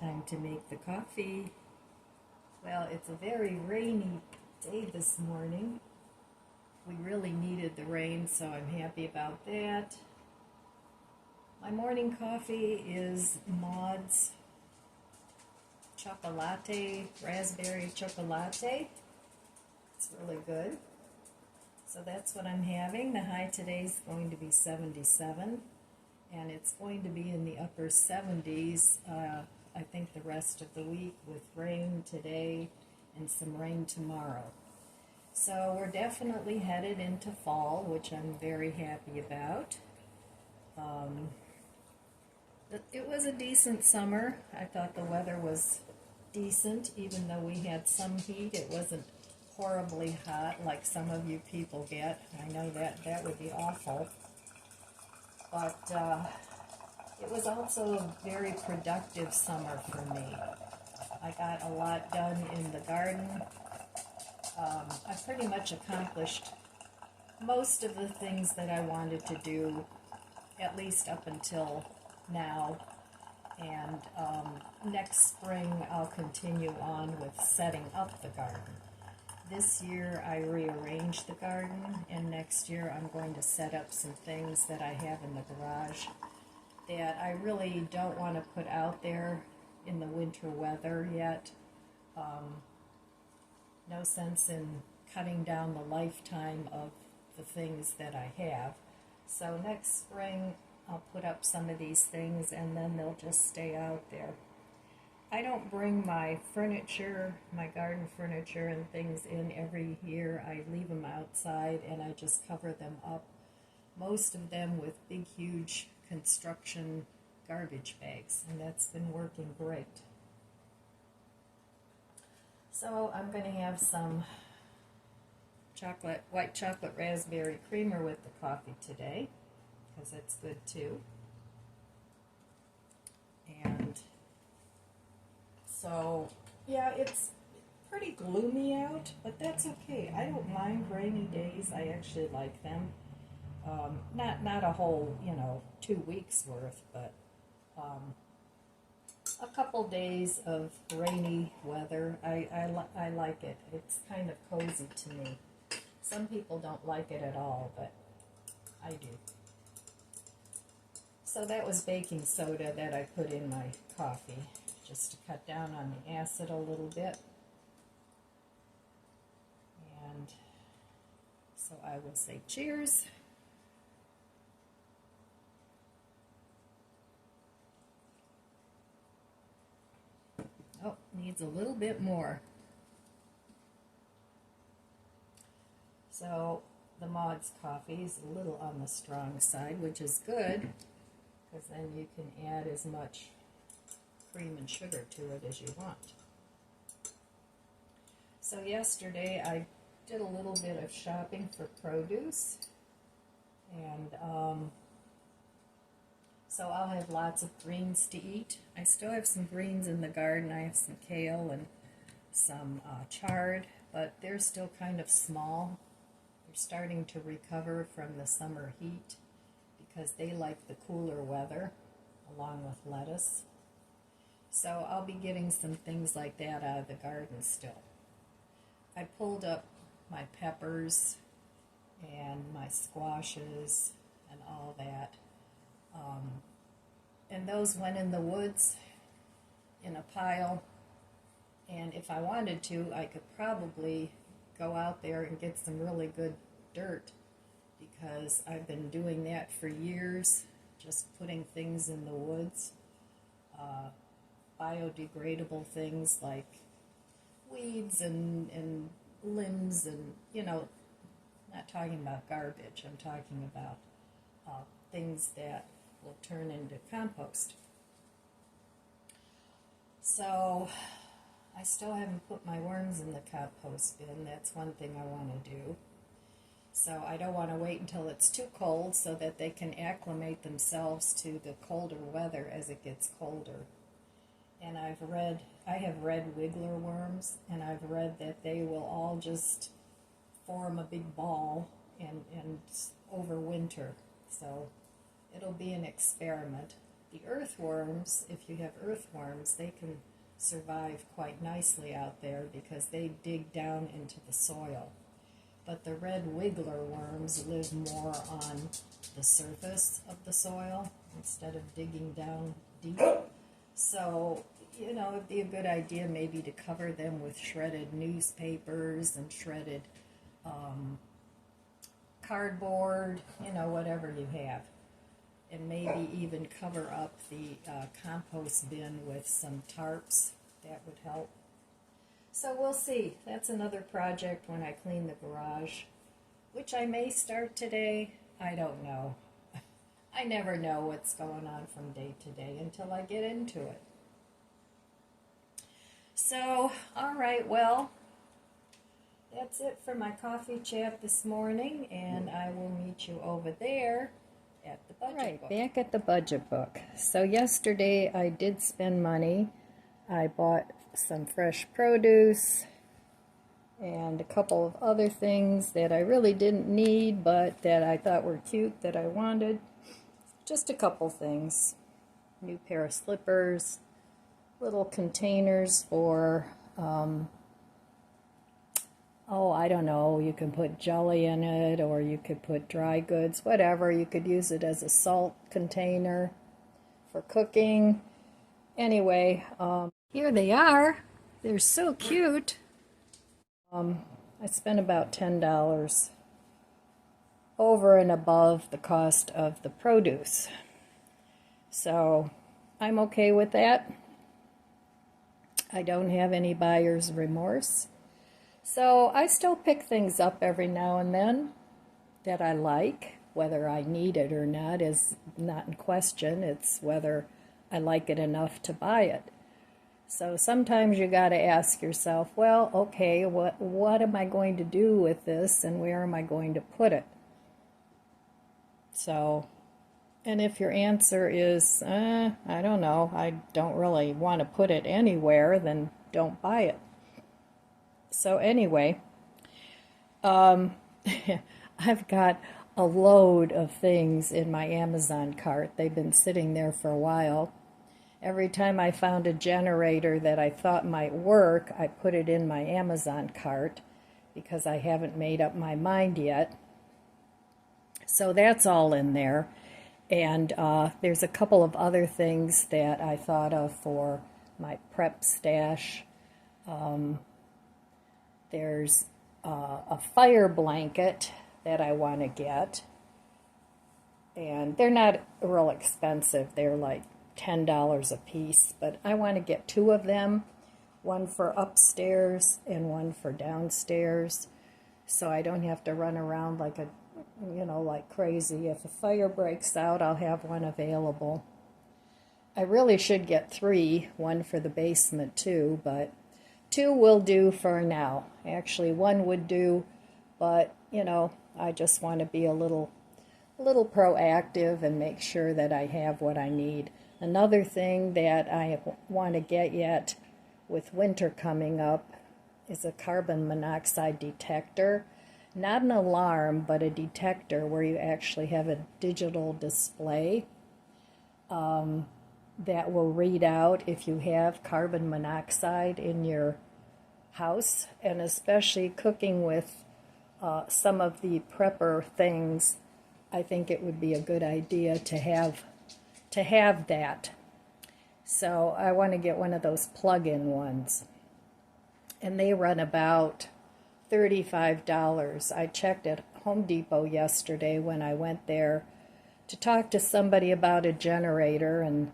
Time to make the coffee. Well, it's a very rainy day this morning. We really needed the rain, so I'm happy about that. My morning coffee is Maud's chocolate, raspberry chocolate. It's really good. So that's what I'm having. The high today is going to be 77, and it's going to be in the upper 70s, I think the rest of the week, with rain today and some rain tomorrow. So we're definitely headed into fall, which I'm very happy about. It was a decent summer. I thought the weather was decent, even though we had some heat. It wasn't horribly hot like some of you people get. I know that would be awful. But it was also a very productive summer for me. I got a lot done in the garden. I pretty much accomplished most of the things that I wanted to do, at least up until now. And next spring I'll continue on with setting up the garden. This year I rearranged the garden, and next year I'm going to set up some things that I have in the garage that I really don't want to put out there in the winter weather yet. No sense in cutting down the lifetime of the things that I have. So next spring I'll put up some of these things, and then they'll just stay out there. I don't bring my furniture, my garden furniture and things in every year. I leave them outside and I just cover them up, most of them with big, huge construction garbage bags, and that's been working great. So I'm going to have some white chocolate raspberry creamer with the coffee today, because it's good too. And so, yeah, it's pretty gloomy out, but that's okay. I don't mind rainy days. I actually like them. Not a whole, 2 weeks worth, but a couple days of rainy weather. I like it. It's kind of cozy to me. Some people don't like it at all, but I do. So that was baking soda that I put in my coffee, just to cut down on the acid a little bit. And so I will say cheers. Oh, needs a little bit more. So the Maud's coffee is a little on the strong side, which is good, because then you can add as much cream and sugar to it as you want. So yesterday I did a little bit of shopping for produce, and so I'll have lots of greens to eat. I still have some greens in the garden. I have some kale and some chard, but they're still kind of small. They're starting to recover from the summer heat because they like the cooler weather, along with lettuce. So I'll be getting some things like that out of the garden still. I pulled up my peppers and my squashes and all that. And those went in the woods in a pile. And if I wanted to, I could probably go out there and get some really good dirt, because I've been doing that for years, just putting things in the woods. Biodegradable things like weeds and limbs and, not talking about garbage. I'm talking about things that will turn into compost. So I still haven't put my worms in the compost bin. That's one thing I want to do. So I don't want to wait until it's too cold so that they can acclimate themselves to the colder weather as it gets colder. And I have read wiggler worms, and I've read that they will all just form a big ball and overwinter. So it'll be an experiment. the earthworms, if you have earthworms, they can survive quite nicely out there because they dig down into the soil. But the red wiggler worms live more on the surface of the soil instead of digging down deep. So, it'd be a good idea maybe to cover them with shredded newspapers and shredded cardboard, whatever you have. And maybe even cover up the compost bin with some tarps. That would help. So we'll see. That's another project when I clean the garage, which I may start today. I don't know. I never know what's going on from day to day until I get into it. So, all right, well, that's it for my coffee chat this morning, and I will meet you over there at the budget book. Back at the budget book. So yesterday I did spend money. I bought some fresh produce and a couple of other things that I really didn't need, but that I thought were cute that I wanted. Just a couple things. New pair of slippers, little containers for, I don't know, you can put jelly in it, or you could put dry goods, whatever. You could use it as a salt container for cooking. Anyway, here they are. They're so cute. I spent about $10 over and above the cost of the produce. So I'm okay with that. I don't have any buyer's remorse. So I still pick things up every now and then that I like. Whether I need it or not is not in question. It's whether I like it enough to buy it. So sometimes you got to ask yourself, well, okay, what am I going to do with this, and where am I going to put it? So, and if your answer is, I don't know, I don't really want to put it anywhere, then don't buy it. So anyway, I've got a load of things in my Amazon cart. They've been sitting there for a while. Every time I found a generator that I thought might work, I put it in my Amazon cart because I haven't made up my mind yet. So that's all in there. And there's a couple of other things that I thought of for my prep stash. There's a fire blanket that I want to get. And they're not real expensive. They're like $10 a piece. But I want to get 2 of them. One for upstairs and one for downstairs. So I don't have to run around like like crazy. If a fire breaks out, I'll have one available. I really should get 3, one for the basement too, but 2 will do for now. Actually, 1 would do, but I just want to be a little proactive and make sure that I have what I need. Another thing that I want to get yet with winter coming up is a carbon monoxide detector. Not an alarm, but a detector where you actually have a digital display that will read out if you have carbon monoxide in your house, and especially cooking with some of the prepper things. I think it would be a good idea to have that. So I want to get one of those plug-in ones, and they run about $35. I checked at Home Depot yesterday when I went there to talk to somebody about a generator, and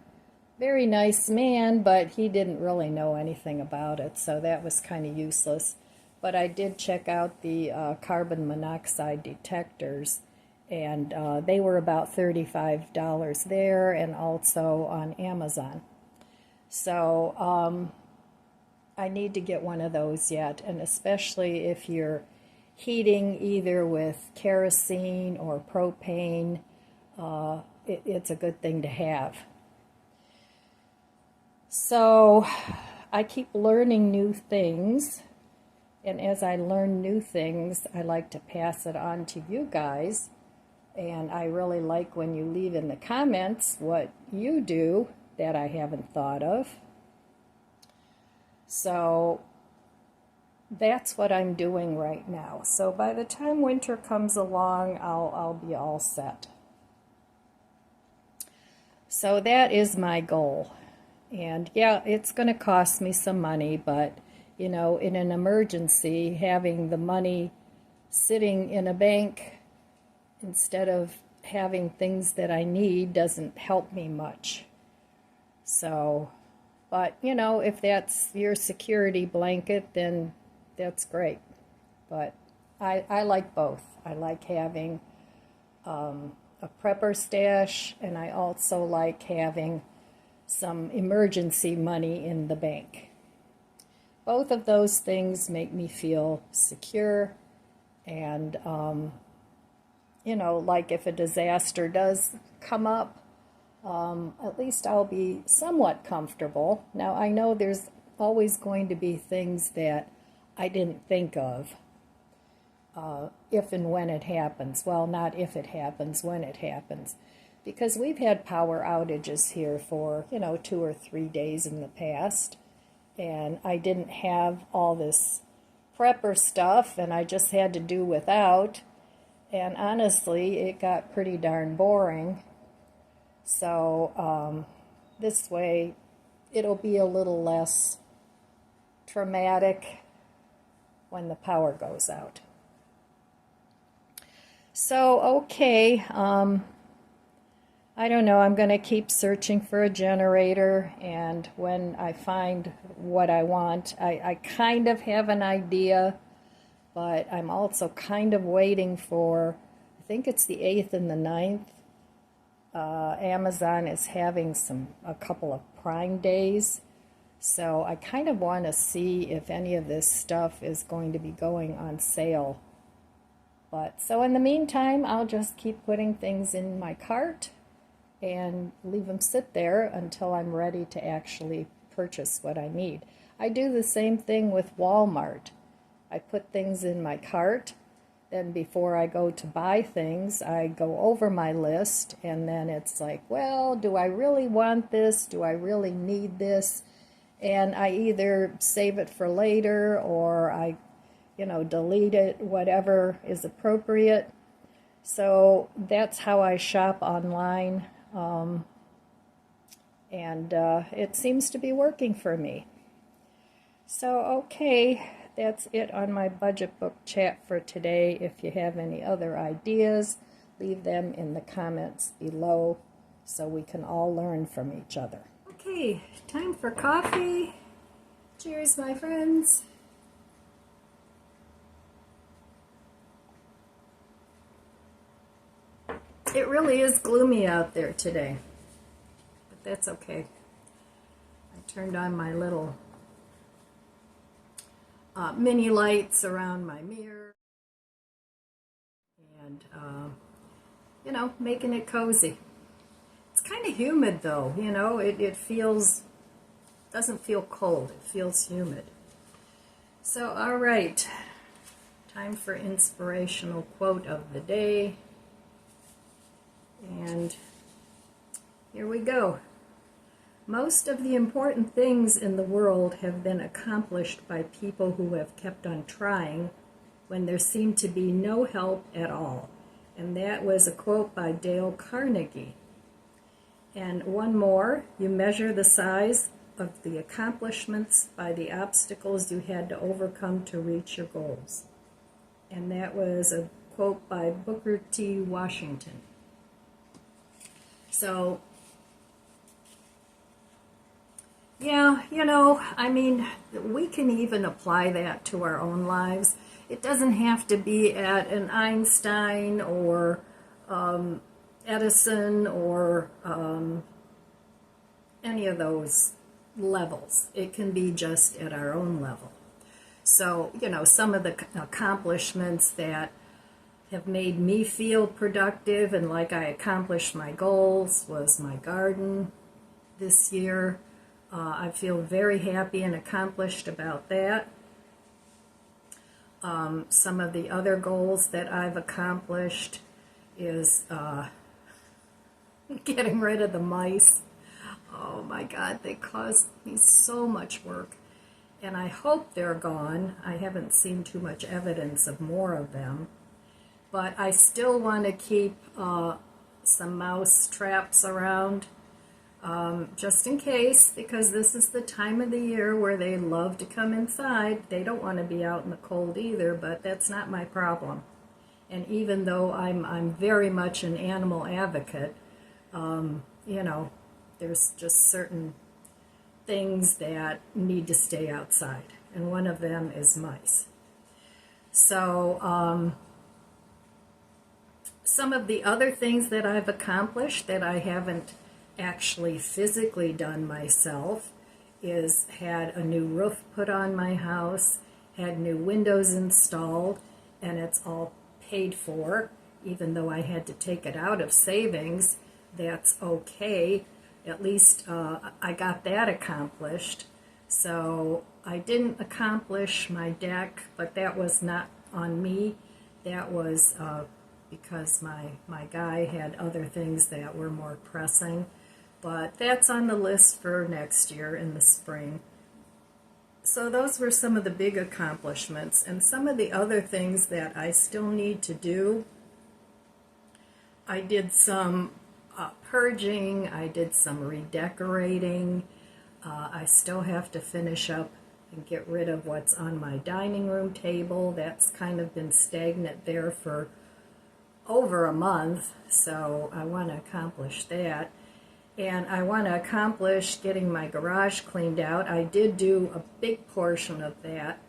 very nice man, but he didn't really know anything about it, so that was kind of useless. But I did check out the carbon monoxide detectors, and they were about $35 there and also on Amazon. So I need to get one of those yet, and especially if you're heating either with kerosene or propane, it's a good thing to have. So I keep learning new things, and as I learn new things, I like to pass it on to you guys. And I really like when you leave in the comments what you do that I haven't thought of. So that's what I'm doing right now. So by the time winter comes along, I'll be all set. So that is my goal. And yeah, it's going to cost me some money, but you know, in an emergency, having the money sitting in a bank instead of having things that I need doesn't help me much. So, but you know, if that's your security blanket, then that's great. But I like both. I like having a prepper stash, and I also like having some emergency money in the bank. Both of those things make me feel secure, and you know, like if a disaster does come up, at least I'll be somewhat comfortable. Now, I know there's always going to be things that I didn't think of if and when it happens. Well, not if it happens, when it happens. Because we've had power outages here for, you know, 2 or 3 days in the past. And I didn't have all this prepper stuff, and I just had to do without. And honestly, it got pretty darn boring. So this way, it'll be a little less traumatic when the power goes out. So, okay, I don't know, I'm going to keep searching for a generator, and when I find what I want, I kind of have an idea, but I'm also kind of waiting for, I think it's the 8th and the 9th. Amazon is having a couple of Prime days, so I kind of want to see if any of this stuff is going to be going on sale. But so in the meantime, I'll just keep putting things in my cart and leave them sit there until I'm ready to actually purchase what I need. I do the same thing with Walmart. I put things in my cart, then before I go to buy things, I go over my list, and then it's like, well, do I really want this? Do I really need this? And I either save it for later, or I, you know, delete it, whatever is appropriate. So that's how I shop online, and it seems to be working for me. So, okay, that's it on my budget book chat for today. If you have any other ideas, leave them in the comments below so we can all learn from each other. Okay, time for coffee. Cheers, my friends. It really is gloomy out there today, but that's okay. I turned on my little mini lights around my mirror, and you know, making it cozy. It's kind of humid though, you know, it doesn't feel cold, it feels humid. So, all right, time for inspirational quote of the day. And here we go. Most of the important things in the world have been accomplished by people who have kept on trying when there seemed to be no help at all. And that was a quote by Dale Carnegie. And one more, you measure the size of the accomplishments by the obstacles you had to overcome to reach your goals. And that was a quote by Booker T. Washington. So, yeah, you know, I mean, we can even apply that to our own lives. It doesn't have to be at an Einstein or Edison or any of those levels. It can be just at our own level. So, you know, some of the accomplishments that have made me feel productive and like I accomplished my goals was my garden this year. I feel very happy and accomplished about that. Some of the other goals that I've accomplished is getting rid of the mice. Oh my God, they cause me so much work. And I hope they're gone. I haven't seen too much evidence of more of them. But I still want to keep some mouse traps around, just in case, because this is the time of the year where they love to come inside. They don't want to be out in the cold either, but that's not my problem. And even though I'm very much an animal advocate, you know, there's just certain things that need to stay outside, and one of them is mice. So some of the other things that I've accomplished that I haven't actually physically done myself is had a new roof put on my house, had new windows installed, and it's all paid for. Even though I had to take it out of savings, that's okay. At least I got that accomplished. So I didn't accomplish my deck, but that was not on me. That was because my guy had other things that were more pressing. But that's on the list for next year in the spring. So those were some of the big accomplishments. And some of the other things that I still need to do, I did some purging, I did some redecorating. I still have to finish up and get rid of what's on my dining room table. That's kind of been stagnant there for over a month, so I want to accomplish that. And I want to accomplish getting my garage cleaned out. I did do a big portion of that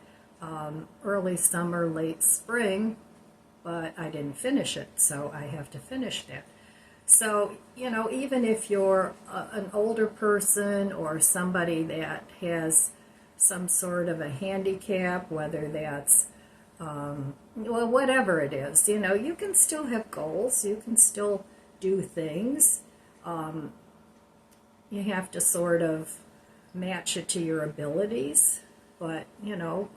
early summer, late spring, but I didn't finish it, so I have to finish that. So, you know, even if you're an older person or somebody that has some sort of a handicap, whether that's, well, whatever it is, you know, you can still have goals. You can still do things. You have to sort of match it to your abilities. But, you know,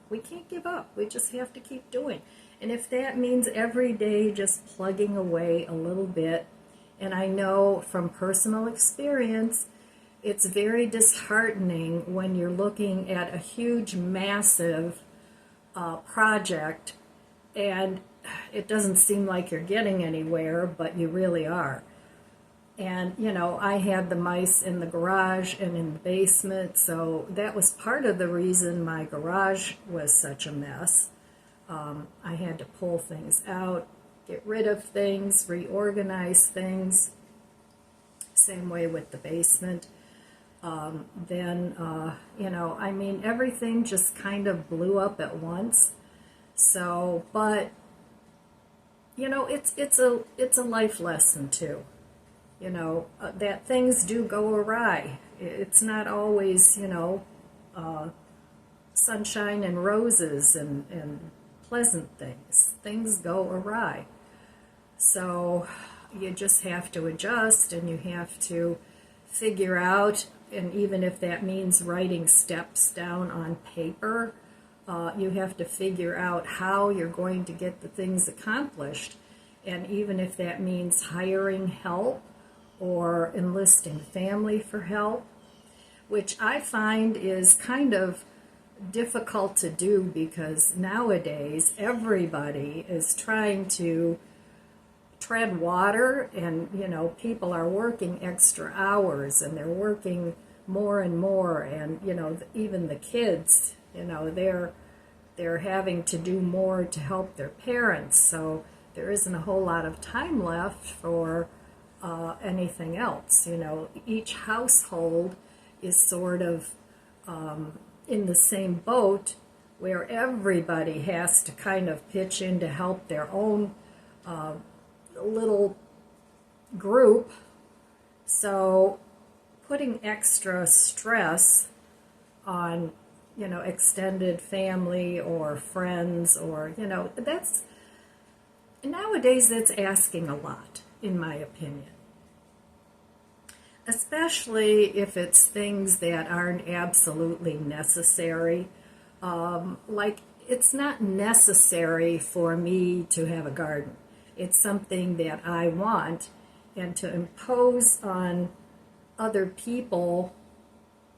we can't give up. We just have to keep doing. And if that means every day just plugging away a little bit, and I know from personal experience, it's very disheartening when you're looking at a huge, massive project and it doesn't seem like you're getting anywhere, but you really are. And, you know, I had the mice in the garage and in the basement, so that was part of the reason my garage was such a mess. I had to pull things out, get rid of things, reorganize things. Same way with the basement. Then, you know, I mean, everything just kind of blew up at once. So, but, you know, it's a life lesson too. You know, that things do go awry. It's not always, you know, sunshine and roses and pleasant things. Things go awry. So you just have to adjust, and you have to figure out, and even if that means writing steps down on paper, you have to figure out how you're going to get the things accomplished. And even if that means hiring help or enlisting family for help, which I find is kind of difficult to do because nowadays everybody is trying to tread water, and you know, people are working extra hours and they're working more and more, and you know, even the kids, you know, they're having to do more to help their parents, so there isn't a whole lot of time left for anything else. You know, each household is sort of in the same boat where everybody has to kind of pitch in to help their own little group. So putting extra stress on, you know, extended family or friends, or, you know, that's nowadays that's asking a lot, in my opinion. Especially if it's things that aren't absolutely necessary. Like, it's not necessary for me to have a garden. It's something that I want, and to impose on other people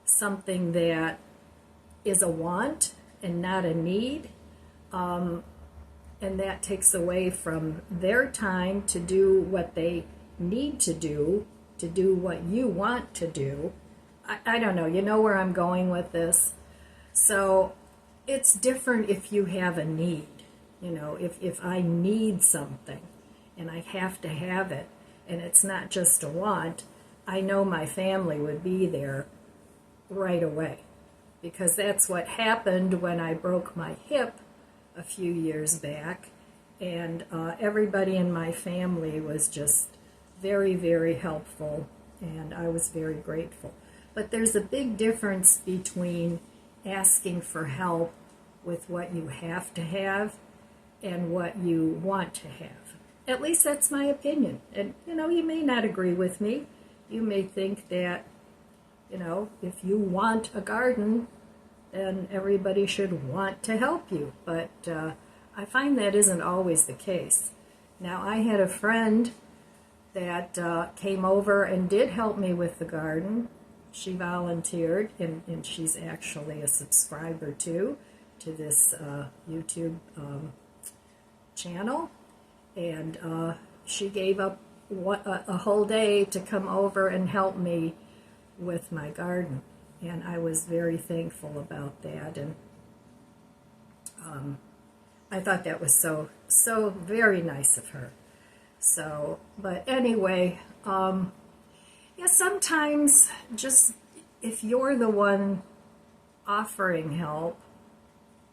something that is a want and not a need, and that takes away from their time to do what they need to do what you want to do. I don't know, you know where I'm going with this? So it's different if you have a need. You know, if I need something and I have to have it, and it's not just a want, I know my family would be there right away, because that's what happened when I broke my hip a few years back, and everybody in my family was just very, very helpful, and I was very grateful. But there's a big difference between asking for help with what you have to have and what you want to have. At least that's my opinion. And, you know, you may not agree with me. You may think that, you know, if you want a garden, then everybody should want to help you. But I find that isn't always the case. Now, I had a friend that came over and did help me with the garden. She volunteered, and she's actually a subscriber too to this YouTube channel. And she gave up a whole day to come over and help me with my garden. And I was very thankful about that. And I thought that was so very nice of her. So, but anyway, yeah, sometimes just if you're the one offering help,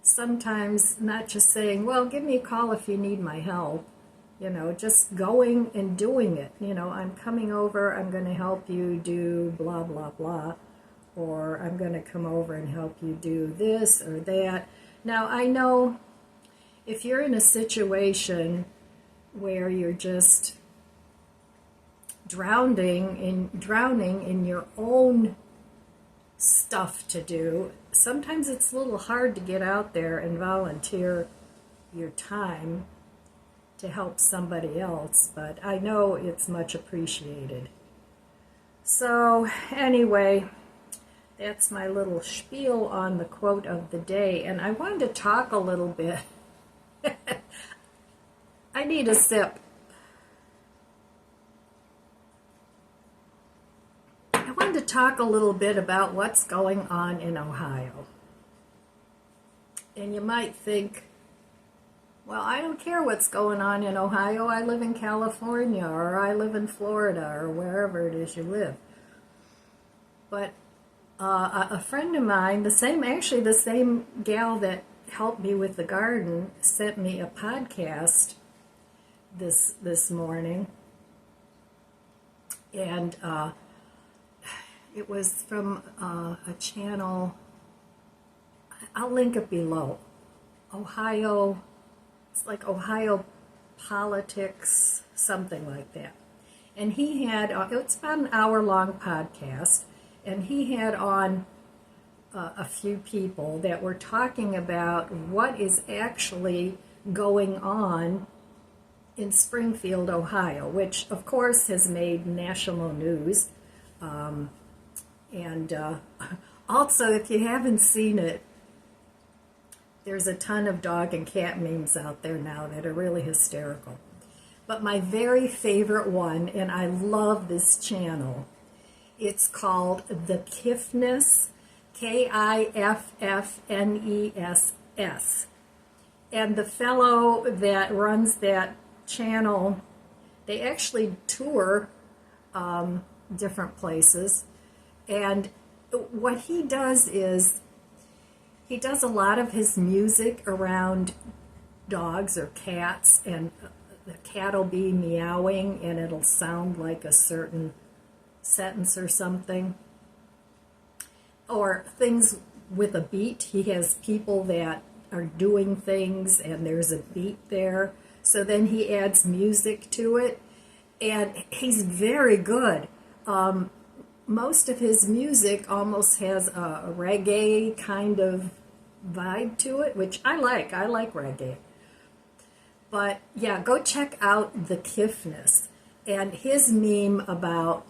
sometimes not just saying, well, give me a call if you need my help, you know, just going and doing it. You know, I'm coming over, I'm going to help you do blah, blah, blah, or I'm going to come over and help you do this or that. Now, I know if you're in a situation where you're just drowning in your own stuff to do, sometimes it's a little hard to get out there and volunteer your time to help somebody else, but I know it's much appreciated. So anyway, that's my little spiel on the quote of the day, and I wanted to talk a little bit. I need a sip. I wanted to talk a little bit about what's going on in Ohio. And you might think, well, I don't care what's going on in Ohio. I live in California, or I live in Florida, or wherever it is you live. But a friend of mine, the same gal that helped me with the garden, sent me a podcast this morning, and it was from a channel. I'll link it below. Ohio, it's like Ohio Politics, something like that. And he had, it's about an hour-long podcast, and he had on a few people that were talking about what is actually going on in Springfield, Ohio, which of course has made national news. And also, if you haven't seen it, there's a ton of dog and cat memes out there now that are really hysterical. But my very favorite one, and I love this channel, it's called the KIFFNESS, KIFFNESS. And the fellow that runs that channel, they actually tour different places. And what he does is, he does a lot of his music around dogs or cats, and the cat will be meowing and it'll sound like a certain sentence or something. Or things with a beat. He has people that are doing things and there's a beat there. So then he adds music to it. And he's very good. Most of his music almost has a reggae kind of vibe to it, which I like. I like reggae. But yeah, go check out the KIFFNESS and his meme about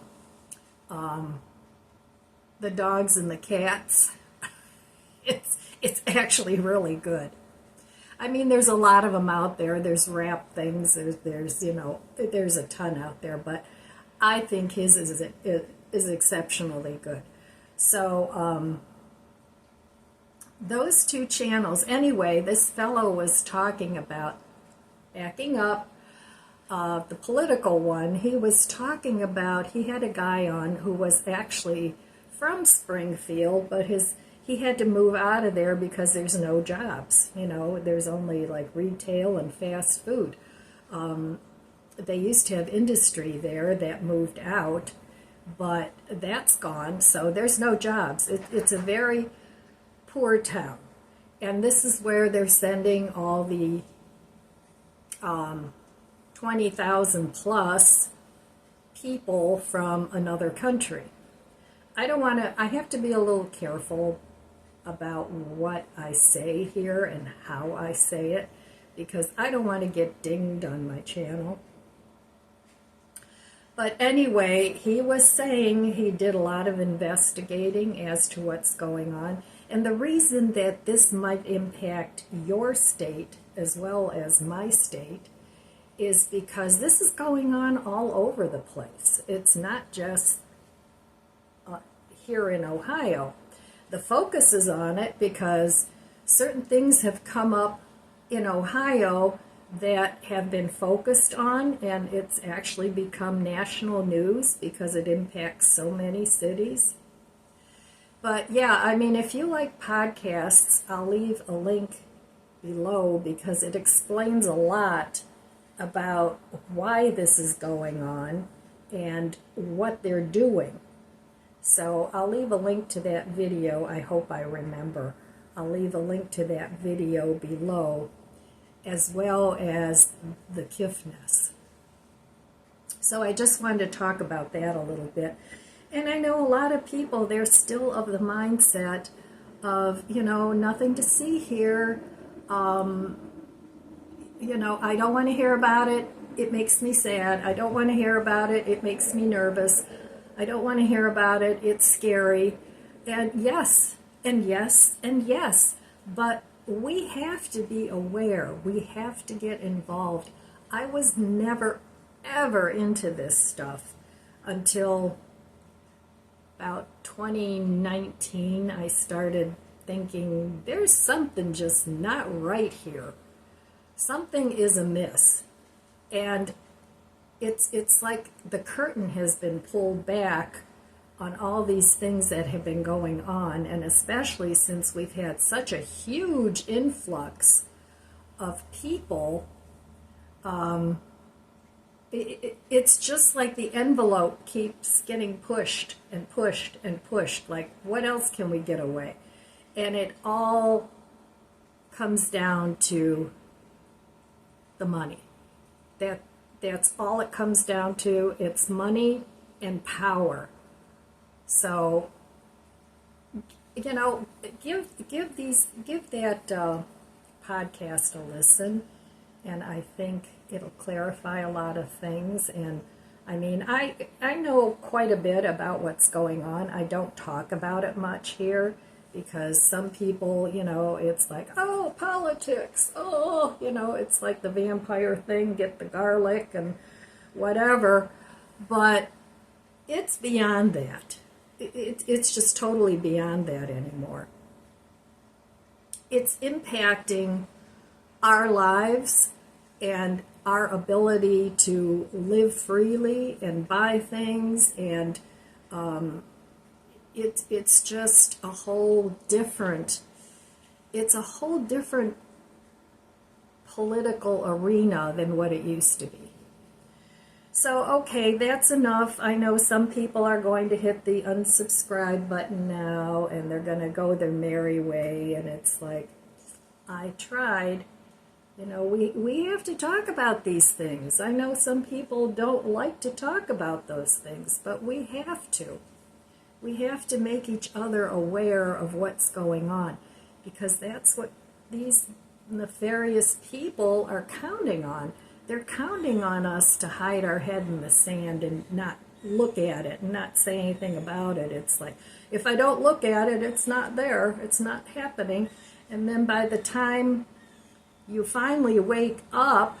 the dogs and the cats. It's actually really good. I mean, there's a lot of them out there. There's rap things. There's there's a ton out there. But I think his is exceptionally good. So those two channels. Anyway, this fellow was talking about backing up. The political one, he was talking about, he had a guy on who was actually from Springfield, but he had to move out of there because there's no jobs. There's only like retail and fast food. They used to have industry there that moved out, but that's gone, so there's no jobs. It's a very poor town. And this is where they're sending all the 20,000 plus people from another country. I have to be a little careful about what I say here and how I say it, because I don't want to get dinged on my channel. But anyway, he was saying he did a lot of investigating as to what's going on. And the reason that this might impact your state as well as my state is because this is going on all over the place. It's not just here in Ohio. The focus is on it because certain things have come up in Ohio that have been focused on, and it's actually become national news because it impacts so many cities. But yeah, I mean, if you like podcasts, I'll leave a link below because it explains a lot about why this is going on and what they're doing. So I'll leave a link to that video. I hope I remember. I'll leave a link to that video below, as well as the KIFFNESS. So I just wanted to talk about that a little bit. And I know a lot of people, they're still of the mindset of, nothing to see here. I don't want to hear about it. It makes me sad. I don't want to hear about it. It makes me nervous. I don't want to hear about it. It's scary. And yes, and yes, and yes. But we have to be aware. We have to get involved. I was never, ever into this stuff until about 2019. I started thinking, there's something just not right here. Something is amiss. And it's like the curtain has been pulled back on all these things that have been going on, and especially since we've had such a huge influx of people, it's just like the envelope keeps getting pushed and pushed and pushed. Like, what else can we get away? And it all comes down to the money. That's all it comes down to. It's money and power. So, give that podcast a listen, and I think it'll clarify a lot of things. And I mean, I know quite a bit about what's going on. I don't talk about it much here because some people, it's like, oh, politics, oh, it's like the vampire thing, get the garlic and whatever. But it's beyond that. It's just totally beyond that anymore. It's impacting our lives and our ability to live freely and buy things, and it's just a whole different, it's a whole different political arena than what it used to be. So, okay, that's enough. I know some people are going to hit the unsubscribe button now, and they're going to go their merry way, and it's like, I tried. We have to talk about these things. I know some people don't like to talk about those things, but we have to. We have to make each other aware of what's going on, because that's what these nefarious people are counting on. They're counting on us to hide our head in the sand and not look at it and not say anything about it. It's like, if I don't look at it, it's not there, it's not happening. And then by the time you finally wake up,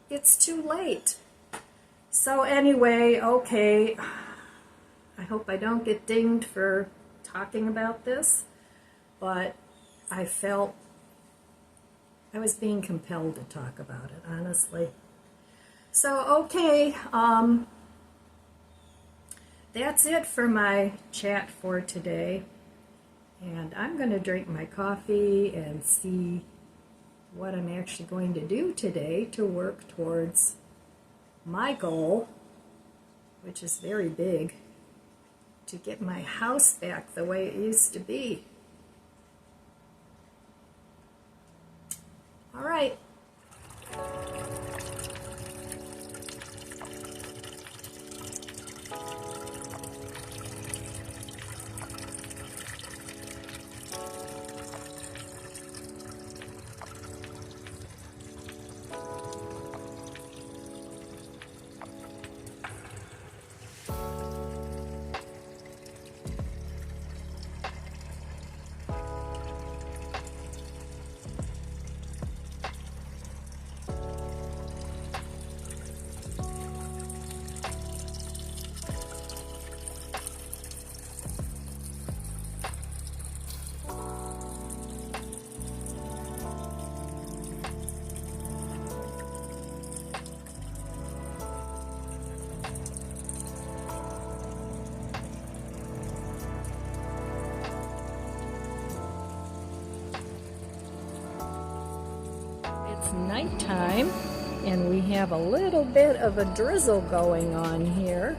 it's too late. So anyway, okay, I hope I don't get dinged for talking about this, but I felt I was being compelled to talk about it, honestly. So, okay, that's it for my chat for today. And I'm going to drink my coffee and see what I'm actually going to do today to work towards my goal, which is very big, to get my house back the way it used to be. All right. It's nighttime and we have a little bit of a drizzle going on here.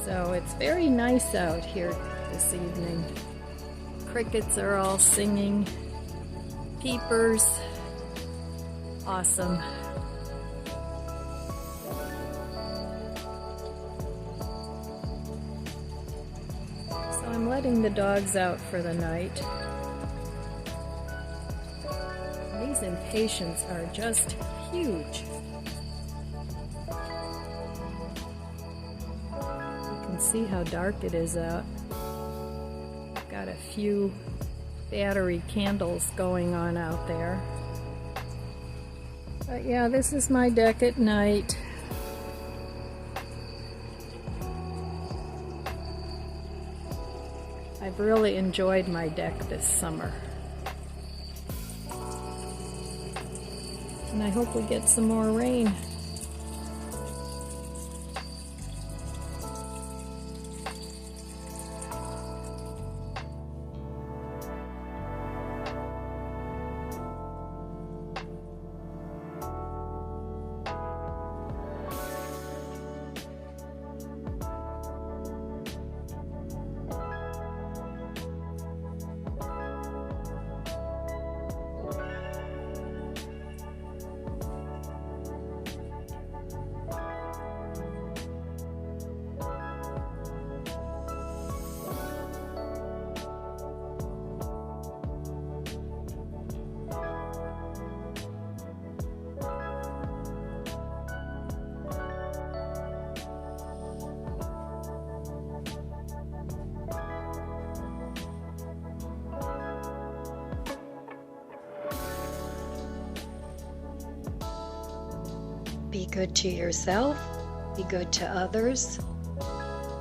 So it's very nice out here this evening. Crickets are all singing. Peepers. Awesome. So I'm letting the dogs out for the night. These impatiens are just huge. You can see how dark it is out. I've got a few battery candles going on out there. But yeah, this is my deck at night. I've really enjoyed my deck this summer. And I hope we get some more rain. Be good to yourself, be good to others.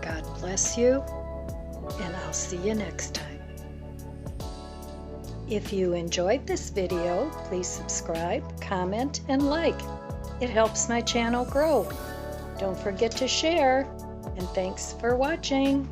God bless you, and I'll see you next time. If you enjoyed this video, please subscribe, comment, and like. It helps my channel grow. Don't forget to share, and thanks for watching.